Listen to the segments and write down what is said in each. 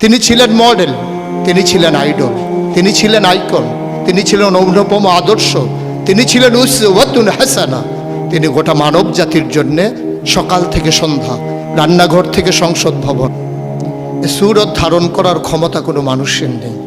তিনি ছিলেন মডেল, তিনি ছিলেন আইডল, তিনি ছিলেন আইকন, তিনি ছিলেন অনুপম আদর্শ, তিনি ছিলেন উসওয়াতুন হাসানা। তিনি গোটা মানব জাতির জন্যে সকাল থেকে সন্ধ্যা, রান্নাঘর থেকে সংসদ ভবন, সুরত ধারণ করার ক্ষমতা কোনো মানুষের নেই।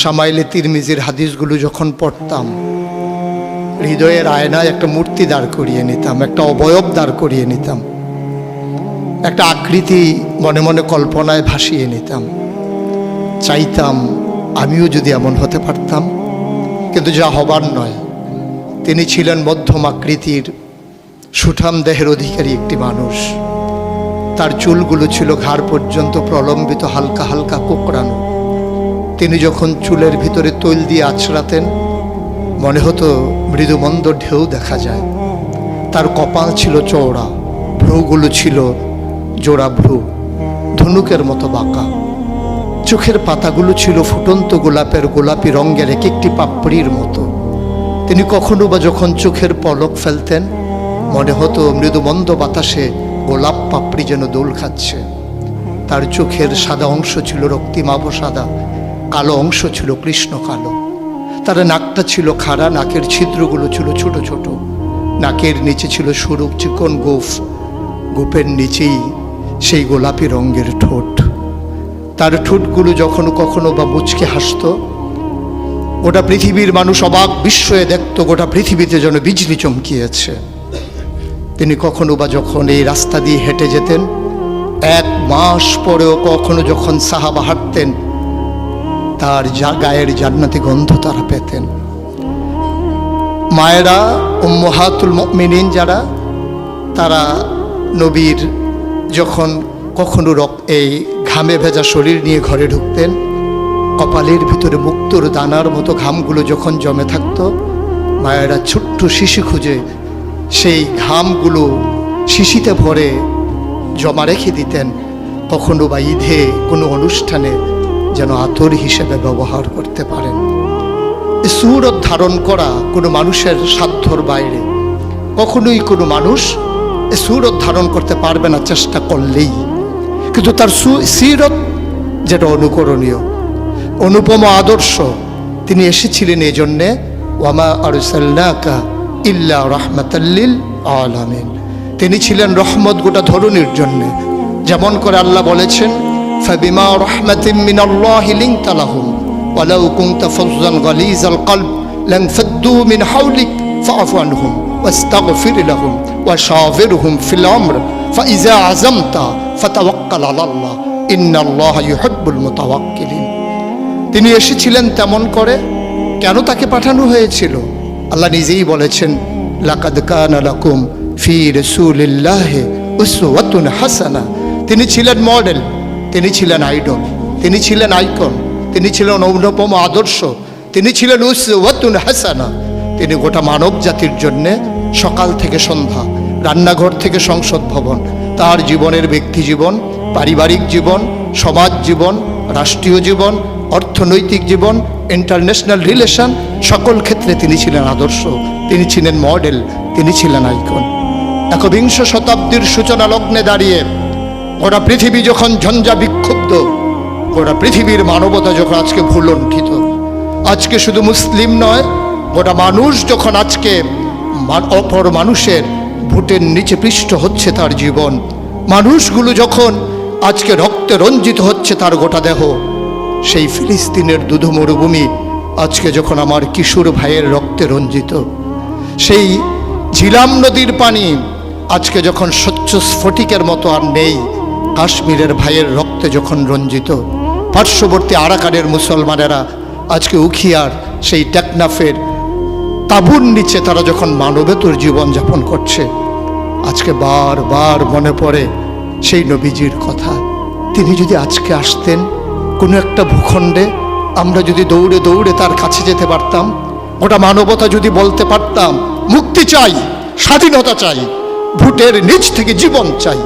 শামাইলে তিরমিজির হাদিসগুলো যখন পড়তাম, হৃদয়ের আয়নায় একটা মূর্তি দাঁড় করিয়ে নিতাম, একটা অবয়ব দাঁড় করিয়ে নিতাম, একটা আকৃতি মনে মনে কল্পনায় ভাসিয়ে নিতাম। চাইতাম আমিও যদি এমন হতে পারতাম, কিন্তু যা হবার নয়। তিনি ছিলেন মধ্যম আকৃতির সুঠাম দেহের অধিকারী একটি মানুষ। তার চুলগুলো ছিল ঘাড় পর্যন্ত প্রলম্বিত, হালকা হালকা কোঁকড়ানো। তিনি যখন চুলের ভিতরে তৈল দিয়ে আছড়াতেন, মনে হতো মৃদুমন্দ ঢেউ দেখা যায়। তার কপাল ছিল চওড়া, ভ্রুগুলো ছিল জোড়া ভ্রু, ধনুকের মতো বাঁকা। চোখের পাতাগুলো ছিল ফুটন্ত গোলাপের গোলাপি রঙের এক একটি পাপড়ির মতো। তিনি কখনো বা যখন চোখের পলক ফেলতেন, মনে হতো মৃদুমন্দ বাতাসে গোলাপ পাপড়ি যেন দোল খাচ্ছে। তার চোখের সাদা অংশ ছিল রক্তিমাভ সাদা, কালো অংশ ছিল কৃষ্ণ কালো। তার নাকটা ছিল খাড়া, নাকের ছিদ্রগুলো ছিল ছোট ছোট। নাকের নিচে ছিল সরু চিকন গোঁফ, গোঁফের নিচেই সেই গোলাপি রঙের ঠোঁট। তার ঠোঁটগুলো যখন কখনো বা মুচকে হাসত, গোটা পৃথিবীর মানুষ অবাক বিস্ময়ে দেখত, গোটা পৃথিবীতে যেন বিজলি চমকিয়েছে। তিনি কখনো বা যখন এই রাস্তা দিয়ে হেঁটে যেতেন, 1 মাস পরেও কখনো যখন সাহাবা হাঁটতেন, তার গায়ের জান্নাতি গন্ধ তারা পেতেন। মায়েরা, উম্মাহাতুল মুমিনিন যারা, তারা নবীর যখন কখনো এই ঘামে ভেজা শরীর নিয়ে ঘরে ঢুকতেন, কপালের ভিতরে মুক্তোর দানার মতো ঘামগুলো যখন জমে থাকতো, মায়েরা ছোট্ট শিশি খুঁজে সেই ঘামগুলো শিশিতে ভরে জমা রেখে দিতেন, কখনো বা ঈদে কোনো অনুষ্ঠানে যেন আতর হিসেবে ব্যবহার করতে পারেন। সুরত ধারণ করা কোনো মানুষের সাধ্যর বাইরে। কখনোই কোনো মানুষ সুরত ধারণ করতে পারবে না চেষ্টা করলেই, কিন্তু তার সিরত যেটা অনুকরণীয়, অনুপম আদর্শ। তিনি এসেছিলেন এই জন্যে, ওয়ামা আরসালনাকা ইল্লা রাহমাতাল লিল আলামিন। তিনি ছিলেন রহমত গোটা ধরনীর জন্যে। যেমন করে আল্লাহ বলেছেন, ফাবিমা রাহমাতিন মিনাল্লাহি লিনতা লাহুম ওয়ালাউ কুনতা ফাজ্জান গালিজাল কলব লানফাদ্দু মিন হাওলিক ফাআফু আনহুম ওয়াস্তাগফির লাহুম ওয়াশাওিরহুম ফিল আমর ফাইযা আযামতা ফাতাওয়াক্কাল আলাল্লাহ ইন্নাল্লাহা ইউহিব্বুল মুতাওয়াক্কিলিন। তিনি এসেছিলেন তেমন করে। কেন তাকে পাঠানো হয়েছিল? আল্লাহ নিজেই বলেছেন, লাকাদ কানা লাকুম ফি রাসূলিল্লাহি উসওয়াতুন হাসানা। তিনি ছিলেন মডেল, তিনি ছিলেন আইডল, তিনি ছিলেন আইকন, তিনি ছিলেন অনুপম আদর্শ, তিনি ছিলেন উসওয়াতুন হাসানা। তিনি গোটা মানব জাতির জন্যে সকাল থেকে সন্ধ্যা, রান্নাঘর থেকে সংসদ ভবন, তার জীবনের ব্যক্তি জীবন, পারিবারিক জীবন, সমাজ জীবন, রাষ্ট্রীয় জীবন, অর্থনৈতিক জীবন, ইন্টারন্যাশনাল রিলেশন, সকল ক্ষেত্রে তিনি ছিলেন আদর্শ, তিনি ছিলেন মডেল, তিনি ছিলেন আইকন। একবিংশ শতাব্দীর সূচনা লগ্নে দাঁড়িয়ে গোটা পৃথিবী যখন ঝঞ্ঝা বিক্ষুব্ধ, গোটা পৃথিবীর মানবতা যখন আজকে ভুলণ্ঠিত, আজকে শুধু মুসলিম নয়, গোটা মানুষ যখন আজকে অপর মানুষের ভোটের নিচে পৃষ্ঠ হচ্ছে তার জীবন, মানুষগুলো যখন আজকে রক্তে রঞ্জিত হচ্ছে তার গোটা দেহ, সেই ফিলিস্তিনের দুধু মরুভূমি আজকে যখন আমার কিশোর ভাইয়ের রক্তে রঞ্জিত, সেই ঝিলাম নদীর পানি আজকে যখন স্বচ্ছ স্ফটিকের মতো আর নেই, কাশ্মীরের ভাইয়ের রক্তে যখন রঞ্জিত, পার্শ্ববর্তী আরাকানের মুসলমানেরা আজকে উখিয়ার সেই টেকনাফের তাঁবুর নিচে তারা যখন মানবেতর জীবনযাপন করছে, আজকে বারবার মনে পড়ে সেই নবীজির কথা। তিনি যদি আজকে আসতেন কোনো একটা ভূখণ্ডে, আমরা যদি দৌড়ে দৌড়ে তার কাছে যেতে পারতাম, গোটা মানবতা যদি বলতে পারতাম, মুক্তি চাই, স্বাধীনতা চাই, ভোটের নিচ থেকে জীবন চাই,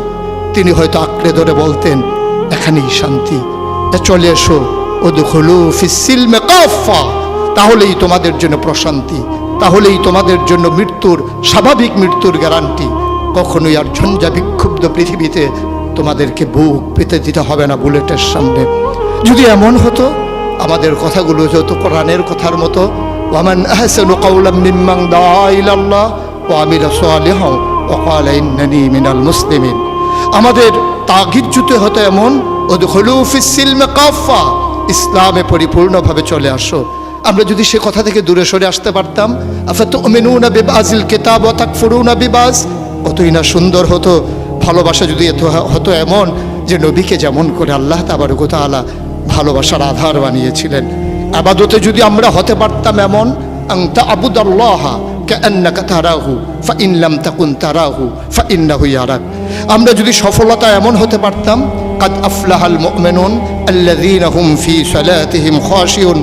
তিনি হয়তো আঁকড়ে ধরে বলতেন, এখানেই শান্তি, চলে এসো, উদখুলু ফিস সিলমে কাফা, তাহলেই তোমাদের জন্য প্রশান্তি, তাহলেই তোমাদের জন্য মৃত্যুর, স্বাভাবিক মৃত্যুর গ্যারান্টি। কখনোই আর ঝঞ্ঝা বিক্ষুব্ধ পৃথিবীতে তোমাদেরকে বুক পেতে দিতে হবে না বুলেটের সামনে। যদি এমন হতো আমাদের কথাগুলো হতো কোরআনের কথার মতো, ওয়ামান আহসানু কাওলাম মিম্মান দাআ ইলাল্লাহ ওয়া আমিলা সালিহান ওয়া ক্বালা ইন্নানী মিনাল মুসলিমিন। আমাদের তাগিদ জুতে হতো এমন, উদখুলু ফিস সিলমি কাফা, ইসলামে পরিপূর্ণভাবে চলে আসো। আমরা যদি সে কথা থেকে দূরে সরে আসতে পারতাম, আফাতুমিনুনা বিবাযিল কিতাব ওয়া তাকফুরুনা বিবায, কতই না সুন্দর হতো। ভালোবাসা যদি হতো এমন যে নবীকে যেমন করে আল্লাহ তাবারক ওয়া তাআলা ভালোবাসার আধার বানিয়েছিলেন, ইবাদতে যদি আমরা হতে পারতাম এমন, আনতা আবুদাল্লাহা কাআন্নাকা তারাহু ফাইন লাম তাকুন তারাহু ফাইন্নাহু ইয়ারাক। আমরা যদি সফলতা এমন হতে পারতাম, কাদ আফলাহাল মুমিনুন আল্লাযীনা হুম ফি সালাতিহিম খাশিউন।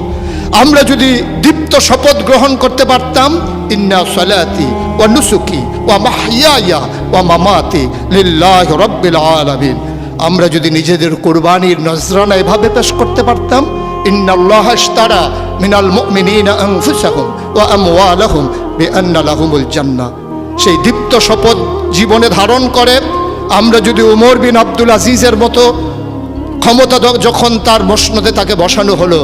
আমরা যদি দীপ্ত শপথ গ্রহণ করতে পারতাম, ইন্না সালাতি ওয়া নুসুকি ওয়া মাহইয়ায়া ওয়া মামাতি লিল্লাহি রাব্বিল আলামিন। আমরা যদি নিজেদের কুরবানির নজরানা এভাবে পেশ করতে পারতাম, ইন্নাল্লাহা ইশতারা মিনাল মুমিনিনা আনফুসাহুম ওয়া আমওয়ালাহুম বিআন্না লাহুমুল জান্নাহ। সেই দীপ্ত শপথ জীবনে ধারণ করে আমরা যদি উমর বিন আব্দুল আজিজের মতো ক্ষমতা যখন তার মসনদে তাকে বসানো হলো,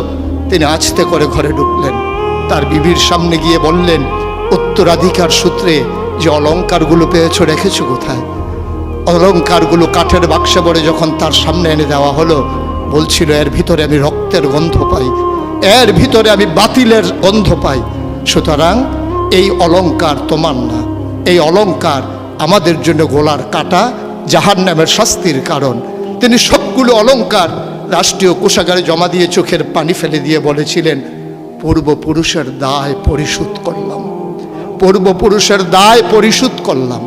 তিনি আস্তে করে ঘরে ঢুকলেন, তার বিবির সামনে গিয়ে বললেন, উত্তরাধিকার সূত্রে যে অলংকারগুলো পেয়েছো রেখেছো কোথায়? অলংকারগুলো কাঠের বাক্সে ভরে যখন তার সামনে এনে দেওয়া হলো, বলছিল এর ভিতরে আমি রক্তের গন্ধ পাই, এর ভিতরে আমি বাতিলের গন্ধ পাই। সুতরাং এই অলংকার তোমার না, এই অলংকার আমাদের জন্য গোলার কাটা, জাহান্নামের শাস্তির কারণ। তিনি সবগুলো অলংকার রাষ্ট্রীয় কোষাগারে জমা দিয়ে চোখের পানি ফেলে দিয়ে বলেছিলেন, পূর্বপুরুষের দায় পরিশোধ করলাম, পূর্বপুরুষের দায় পরিশোধ করলাম।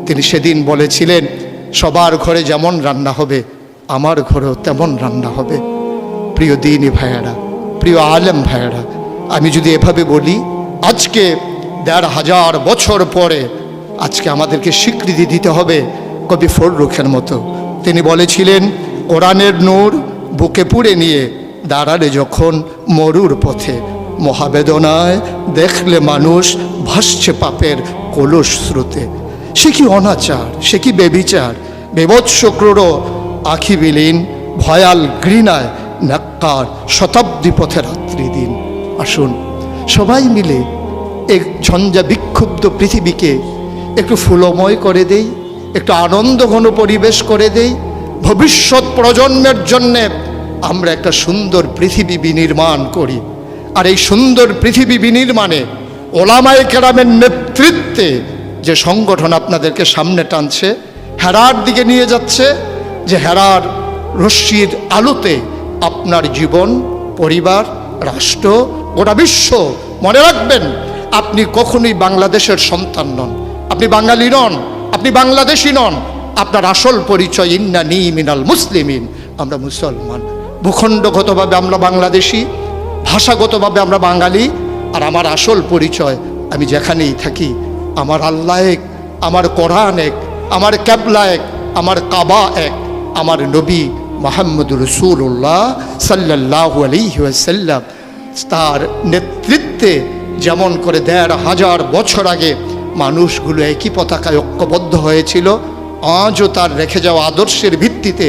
তিনি সেদিন বলেছিলেন, সবার ঘরে যেমন রান্না হবে আমার ঘরেও তেমন রান্না হবে। প্রিয় দ্বীনি ভাইয়েরা, প্রিয় আলেম ভাইয়েরা, আমি যদি এভাবে বলি, আজকে ১৫০০ বছর পরে আজকে আমাদেরকে স্বীকৃতি দিতে হবে কবি ফররুখের মতো। তিনি বলেছিলেন, কোরআনের নূর বুকে পুড়ে নিয়ে দাঁড়ালে যখন মরুর পথে, মহাবেদনায় দেখলে মানুষ ভাসছে পাপের কলস স্রোতে। সে কি অনাচার, সে কি বেবিচার, বিভৎস ক্রূর আখি বিলীন, ভয়াল ঘৃণায় নাক্কার শতাব্দী পথে রাত্রি দিন। আসুন সবাই মিলে এক ঝঞ্ঝা বিক্ষুব্ধ পৃথিবীকে একটু ফুলময় করে দেই, একটু আনন্দঘন পরিবেশ করে দেই। ভবিষ্যৎ প্রজন্মের জন্যে আমরা একটা সুন্দর পৃথিবী বিনির্মাণ করি। আর এই সুন্দর পৃথিবী বিনির্মাণে ওলামায়ে কেরামের নেতৃত্বে যে সংগঠন আপনাদেরকে সামনে টানছে, হেরার দিকে নিয়ে যাচ্ছে, যে হেরার রশ্মির আলোতে আপনার জীবন, পরিবার, রাষ্ট্র, গোটা বিশ্ব, মনে রাখবেন আপনি কখনোই বাংলাদেশের সন্তান নন, আপনি বাঙালি নন, আপনি বাংলাদেশি নন। আপনার আসল পরিচয় ইন্নানী মিনাল মুসলিমিন, আমরা মুসলমান। ভূখণ্ডগতভাবে আমরা বাংলাদেশি, ভাষাগতভাবে আমরা বাঙালি। আর আমার আসল পরিচয়, আমি যেখানেই থাকি আমার আল্লাহ এক, আমার কোরআন এক, আমার ক্যাবলা এক, আমার কাবা এক, আমার নবী মুহাম্মদুর রাসূলুল্লাহ সাল্লাল্লাহু আলাইহি ওয়াসাল্লাম তার নেতৃত্বে যেমন করে ১৫০০ বছর আগে মানুষগুলো একই পতাকায় ঐক্যবদ্ধ হয়েছিল, আজও তার রেখে যাওয়া আদর্শের ভিত্তিতে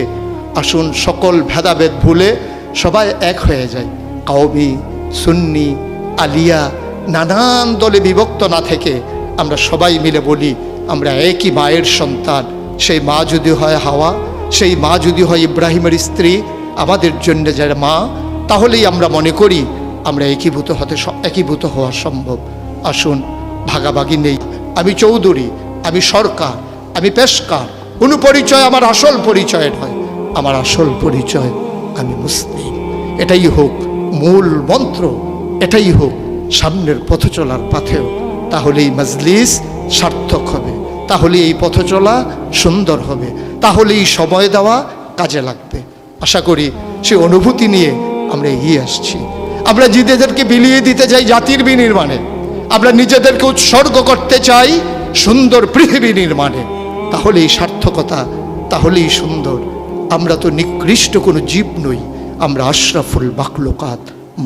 আসুন সকল ভেদাভেদ ভুলে সবাই এক হয়ে যায়। কওমি, সুন্নি, আলিয়া, নানান দলে বিভক্ত না থেকে আমরা সবাই মিলে বলি আমরা একই মায়ের সন্তান। সেই মা যদি হয় হাওয়া, সেই মা যদি হয় ইব্রাহিমের স্ত্রী, আমাদের জন্য যারা মা, তাহলেই আমরা মনে করি আমরা একীভূত হওয়া সম্ভব। আসুন ভাগাভাগি নেই, আমি চৌধুরী, আমি সরকার, আমি পেশকার, কোনো পরিচয় আমার আসল পরিচয় নয়। আমার আসল পরিচয় আমি মুসলিম। এটাই হোক মূল মন্ত্র, এটাই হোক সামনের পথ চলার পাথেও। তাহলেই মজলিস সার্থক হবে, তাহলে এই পথ চলা সুন্দর হবে, তাহলেই সময় দেওয়া কাজে লাগবে। আশা করি সে অনুভূতি নিয়ে আমরা এগিয়ে আসছি। আমরা নিজেদেরকে বিলিয়ে দিতে চাই জাতির বিনির্মাণে, আমরা নিজেদেরকে উৎসর্গ করতে চাই সুন্দর পৃথিবী নির্মাণে। তাহলেই সার্থকতা, তাহলেই সুন্দর। আমরা তো নিকৃষ্ট কোনো জীব নই, আমরা আশরাফুল মাখলুকাত,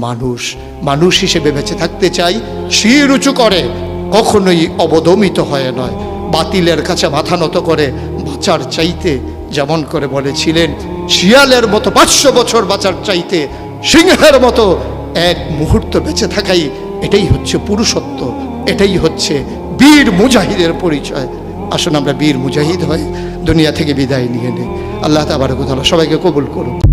মানুষ। মানুষ হিসেবে বেঁচে থাকতে চাই শির উঁচু করে, কখনোই অবদমিত হয়ে নয়। বাতিলের কাছে মাথা নত করে বাঁচার চাইতে যেমন করে বলেছিলেন, শিয়ালের মতো 500 বছর বাঁচার চাইতে সিংহের মতো এক মুহূর্ত বেঁচে থাকাই, এটাই হচ্ছে পুরুষত্ব, এটাই হচ্ছে বীর মুজাহিদের পরিচয়। আসুন আমরা বীর মুজাহিদ হয়ে দুনিয়া থেকে বিদায় নিয়ে নেই। আল্লাহ তাবারক ওয়া তাআলা সবাইকে কবুল করুন।